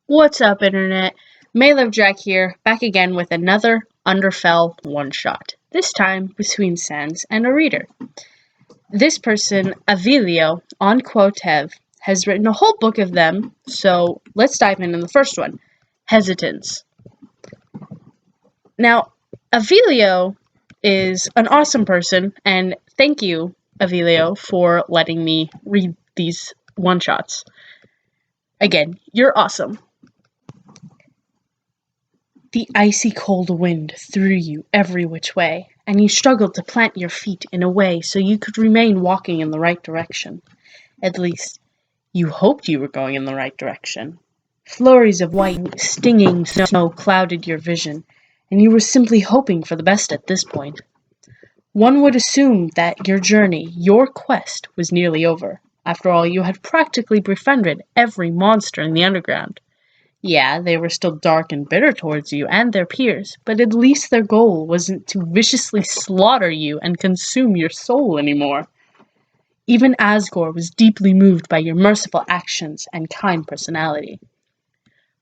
What's up, Internet? Jack here, back again with another Underfell one-shot. This time between Sans and a reader. This person, Avilio, on Quotev, has written a whole book of them, so let's dive in the first one, Hesitance. Now, Avilio is an awesome person, and thank you, Avilio, for letting me read these one-shots. Again, you're awesome. The icy cold wind threw you every which way, and you struggled to plant your feet in a way so you could remain walking in the right direction. At least, you hoped you were going in the right direction. Flurries of white, stinging snow clouded your vision, and you were simply hoping for the best at this point. One would assume that your journey, your quest, was nearly over. After all, you had practically befriended every monster in the underground. Yeah, they were still dark and bitter towards you and their peers, but at least their goal wasn't to viciously slaughter you and consume your soul anymore. Even Asgore was deeply moved by your merciful actions and kind personality.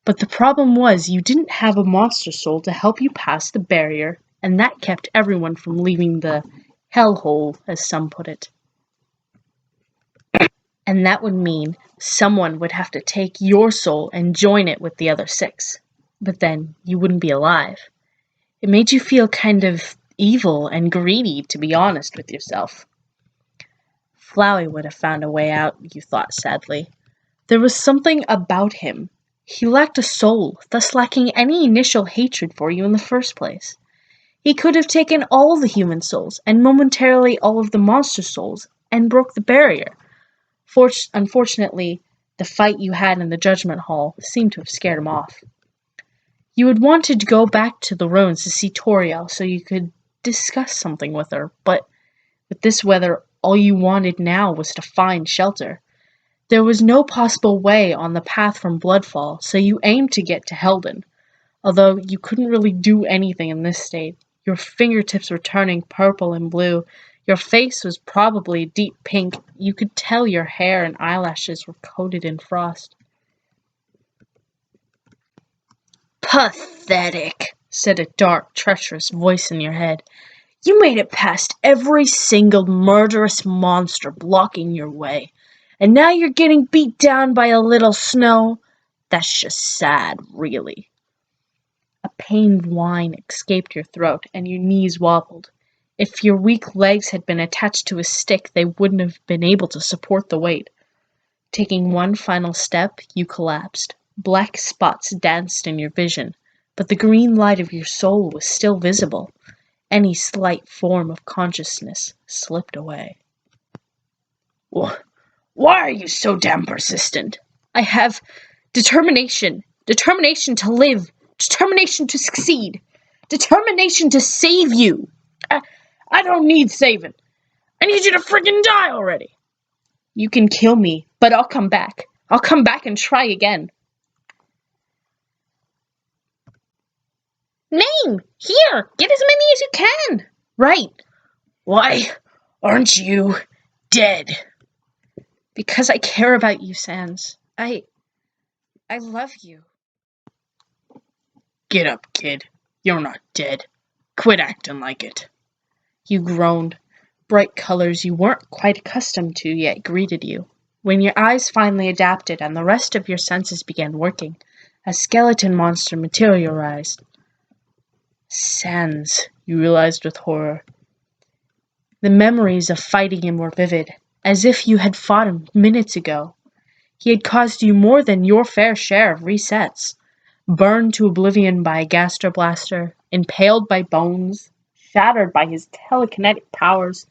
But the problem was you didn't have a monster soul to help you pass the barrier, and that kept everyone from leaving the hellhole, as some put it. And that would mean someone would have to take your soul and join it with the other 6. But then you wouldn't be alive. It made you feel kind of evil and greedy, to be honest with yourself. Flowey would have found a way out, you thought sadly. There was something about him. He lacked a soul, thus lacking any initial hatred for you in the first place. He could have taken all the human souls, and momentarily all of the monster souls, and broke the barrier. Unfortunately, the fight you had in the Judgment Hall seemed to have scared him off. You had wanted to go back to the ruins to see Toriel so you could discuss something with her, but with this weather, all you wanted now was to find shelter. There was no possible way on the path from Bloodfall, so you aimed to get to Helden. Although you couldn't really do anything in this state. Your fingertips were turning purple and blue. Your face was probably deep pink. You could tell your hair and eyelashes were coated in frost. "Pathetic," said a dark, treacherous voice in your head. "You made it past every single murderous monster blocking your way, and now you're getting beat down by a little snow? That's just sad, really." A pained whine escaped your throat, and your knees wobbled. If your weak legs had been attached to a stick, they wouldn't have been able to support the weight. Taking one final step, you collapsed. Black spots danced in your vision, but the green light of your soul was still visible. Any slight form of consciousness slipped away. "Why are you so damn persistent?" "I have determination. Determination to live. Determination to succeed. Determination to save you." I don't need saving. I need you to friggin' die already." "You can kill me, but I'll come back. I'll come back and try again." "Name! Here! Get as many as you can!" "Right. Why aren't you dead?" "Because I care about you, Sans. I love you." "Get up, kid. You're not dead. Quit acting like it." You groaned. Bright colors you weren't quite accustomed to yet greeted you. When your eyes finally adapted and the rest of your senses began working, a skeleton monster materialized. Sans, you realized with horror. The memories of fighting him were vivid, as if you had fought him minutes ago. He had caused you more than your fair share of resets. Burned to oblivion by a gastroblaster, impaled by bones, shattered by his telekinetic powers.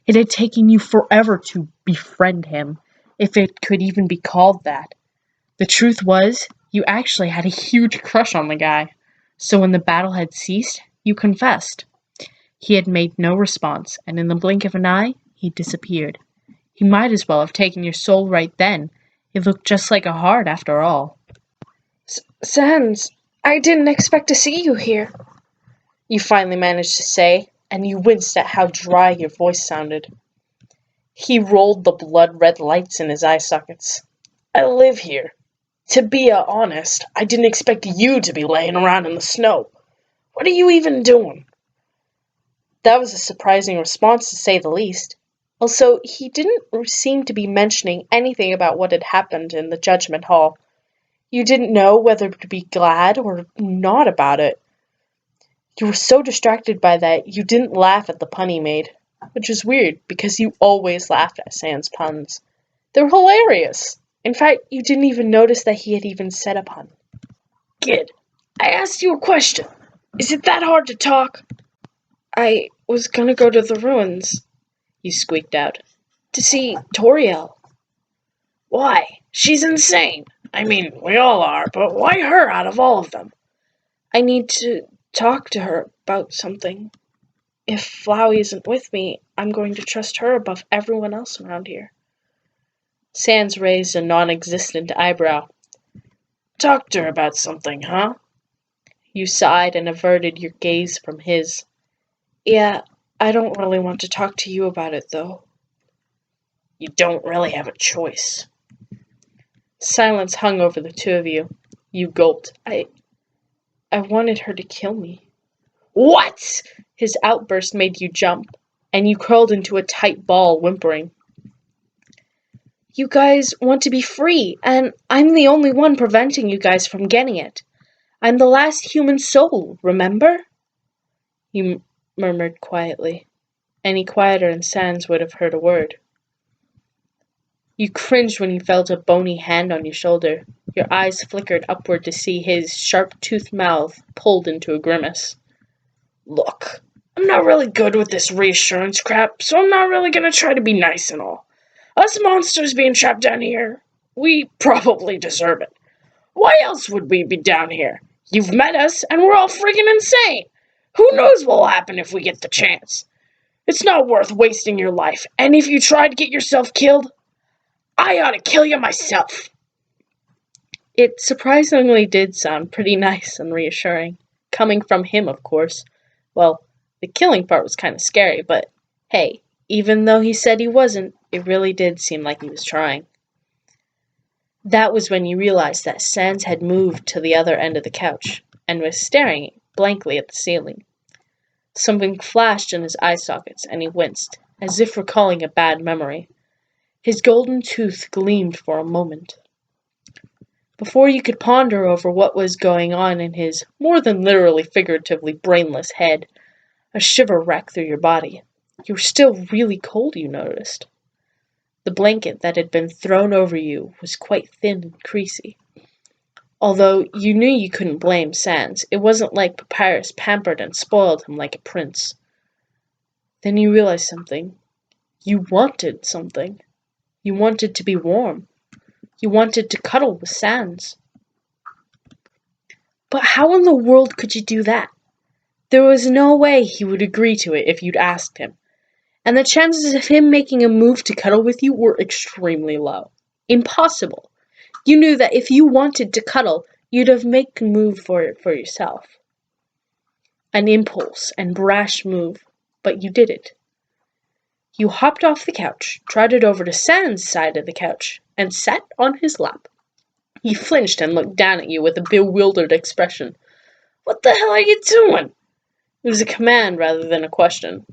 It had taken you forever to befriend him, if it could even be called that. The truth was, you actually had a huge crush on the guy. So when the battle had ceased, you confessed. He had made no response, and in the blink of an eye, he disappeared. He might as well have taken your soul right then. It looked just like a heart after all. "Sans, I didn't expect to see you here," you finally managed to say, and you winced at how dry your voice sounded. He rolled the blood-red lights in his eye sockets. "I live here. To be honest, I didn't expect you to be laying around in the snow. What are you even doing? That was a surprising response, to say the least. Also, he didn't seem to be mentioning anything about what had happened in the judgment hall. You didn't know whether to be glad or not about it. You were so distracted by that, you didn't laugh at the pun he made, which was weird because you always laughed at Sans puns. They were hilarious. In fact, you didn't even notice that he had even said a pun. Kid, I asked you a question. Is it that hard to talk? I was gonna go to the ruins, he squeaked out. To see Toriel. Why? She's insane. I mean, we all are, but why her out of all of them? I need to talk to her about something. If Flowey isn't with me, I'm going to trust her above everyone else around here. Sans raised a non-existent eyebrow. Talk to her about something, huh? You sighed and averted your gaze from his. Yeah, I don't really want to talk to you about it, though. You don't really have a choice. Silence hung over the two of you. You gulped. I wanted her to kill me. What? His outburst made you jump, and you curled into a tight ball, whimpering. You guys want to be free, and I'm the only one preventing you guys from getting it. I'm the last human soul, remember? He murmured quietly. Any quieter and Sans would have heard a word. You cringed when you felt a bony hand on your shoulder. Your eyes flickered upward to see his sharp-toothed mouth pulled into a grimace. Look, I'm not really good with this reassurance crap, so I'm not really gonna try to be nice and all. Us monsters being trapped down here, we probably deserve it. Why else would we be down here? You've met us, and we're all freaking insane. Who knows what'll happen if we get the chance? It's not worth wasting your life, and if you try to get yourself killed, I ought to kill you myself. It surprisingly did sound pretty nice and reassuring. Coming from him, of course. Well, the killing part was kind of scary, but hey, even though he said he wasn't, it really did seem like he was trying. That was when you realized that Sans had moved to the other end of the couch and was staring blankly at the ceiling. Something flashed in his eye sockets, and he winced, as if recalling a bad memory. His golden tooth gleamed for a moment. Before you could ponder over what was going on in his more than literally figuratively brainless head, a shiver racked through your body. You were still really cold, you noticed. The blanket that had been thrown over you was quite thin and creasy. Although you knew you couldn't blame Sans, it wasn't like Papyrus pampered and spoiled him like a prince. Then you realized something. You wanted something. You wanted to be warm. You wanted to cuddle with Sans. But how in the world could you do that? There was no way he would agree to it if you'd asked him. And the chances of him making a move to cuddle with you were extremely low. Impossible. You knew that if you wanted to cuddle, you'd have made a move for it for yourself. An impulse and brash move, but you did it. You hopped off the couch, trotted over to Sans' side of the couch, and sat on his lap. He flinched and looked down at you with a bewildered expression. What the hell are you doing? It was a command rather than a question.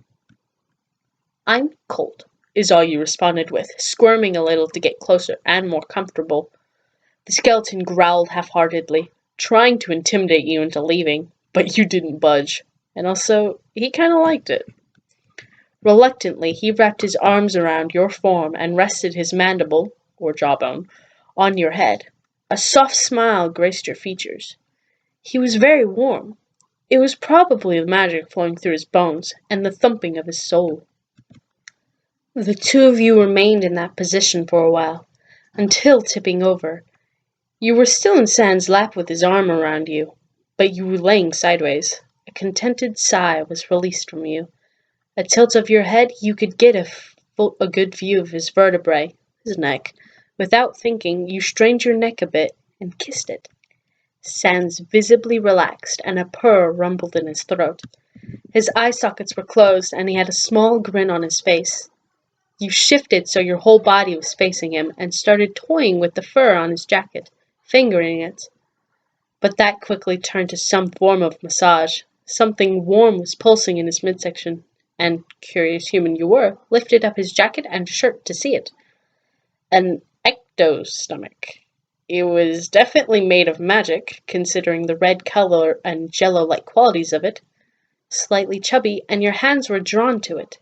I'm cold, is all you responded with, squirming a little to get closer and more comfortable. The skeleton growled half-heartedly, trying to intimidate you into leaving, but you didn't budge, and also, he kinda liked it. Reluctantly, he wrapped his arms around your form and rested his mandible, or jawbone, on your head. A soft smile graced your features. He was very warm. It was probably the magic flowing through his bones and the thumping of his soul. The two of you remained in that position for a while, until tipping over. You were still in Sans' lap with his arm around you, but you were laying sideways. A contented sigh was released from you. A tilt of your head, you could get a good view of his vertebrae, his neck. Without thinking, you strained your neck a bit and kissed it. Sans visibly relaxed, and a purr rumbled in his throat. His eye sockets were closed, and he had a small grin on his face. You shifted so your whole body was facing him, and started toying with the fur on his jacket. fingering it. But that quickly turned to some form of massage. Something warm was pulsing in his midsection, and, curious human you were, lifted up his jacket and shirt to see it. An ectostomach. It was definitely made of magic, considering the red color and jello-like qualities of it. Slightly chubby, and your hands were drawn to it.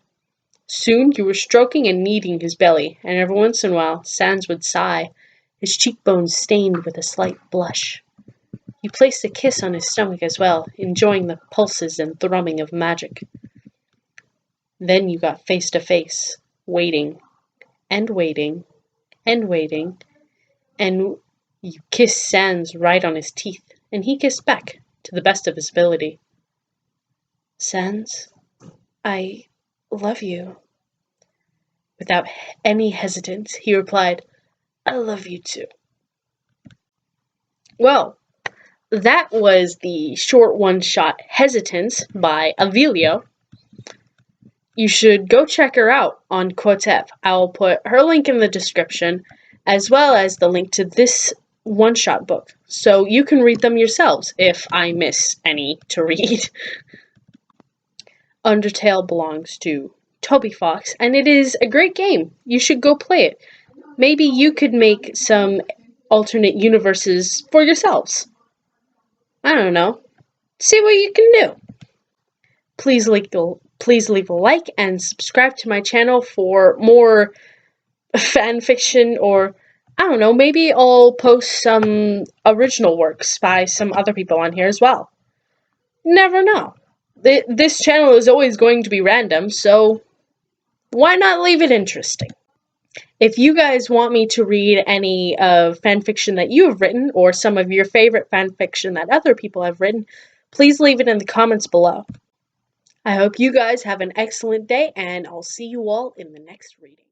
Soon you were stroking and kneading his belly, and every once in a while Sans would sigh, his cheekbones stained with a slight blush. You placed a kiss on his stomach as well, enjoying the pulses and thrumming of magic. Then you got face to face, waiting, and waiting, and waiting, and you kissed Sans right on his teeth, and he kissed back, to the best of his ability. Sans, I love you. Without any hesitance, he replied, I love you too. Well, that was the short one-shot Hesitance by Avilio. You should go check her out on Quotep. I'll put her link in the description, as well as the link to this one-shot book, so you can read them yourselves if I miss any to read. Undertale belongs to Toby Fox, and it is a great game. You should go play it. Maybe you could make some alternate universes for yourselves. I don't know. See what you can do. Please leave a like and subscribe to my channel for more fan fiction, or I don't know, maybe I'll post some original works by some other people on here as well. Never know. This channel is always going to be random, so why not leave it interesting? If you guys want me to read any fanfiction that you have written, or some of your favorite fanfiction that other people have written, please leave it in the comments below. I hope you guys have an excellent day, and I'll see you all in the next reading.